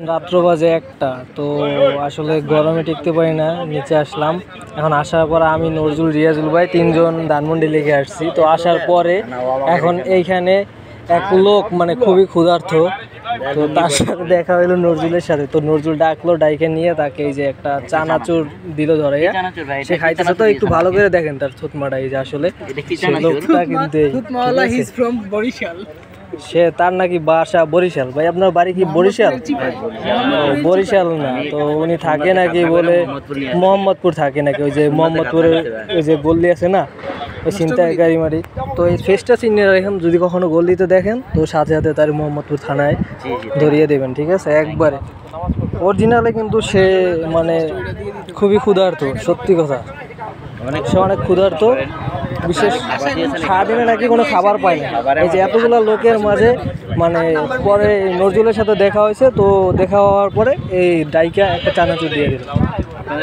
রাত্র বাজে 1টা। তো আসলে গরমে টিকতে পারি না, নিচে আসলাম। এখন আসার পর আমি নজরুল, রিয়াজুল ভাই 3জন ধানমন্ডি লেগে আসছি। তো আসার পরে এখন এইখানে এক লোক মানে খুবই ক্ষুধার্ত, তো তার সাথে দেখা হইলো নজরুলের সাথে। তো নজরুল ডাকলো, ডাইকে নিয়ে তাকে এই যে একটা চানাচুর দিল ধরে, সে খাইতেছে। তো একটু ভালো করে দেখেন তার থুতমাটা, এই যে আসলে লোকটা কিন্তু সে, তার নাকি বাসা বরিশাল। ভাই আপনার বাড়ি কি বরিশাল? বরিশাল না, তো উনি থাকে নাকি বলে মোহাম্মদপুর থাকে নাকি, ওই যে মোহাম্মদপুরের ওই যে গল্লি আছে না, ওই ছিনতাইকারী মারি। তো এই ফেসটা চিনে রাখেন, যদি কখনো গল্লিতে দেখেন তো সাথে সাথে তার মোহাম্মদপুর থানায় ধরিয়ে দেবেন, ঠিক আছে একবারে। অরিজিনালে কিন্তু সে মানে খুবই ক্ষুধার্ত, সত্যি কথা। সে অনেক ক্ষুধার্ত, বিশেষ সারাদিনে নাকি কোনো খাবার পায় না। এই যে এতগুলো লোকের মাঝে মানে পরে নজরুলের সাথে দেখা হয়েছে, তো দেখা হওয়ার পরে এই ডাইকা একটা চানাচুর দিয়ে দিল।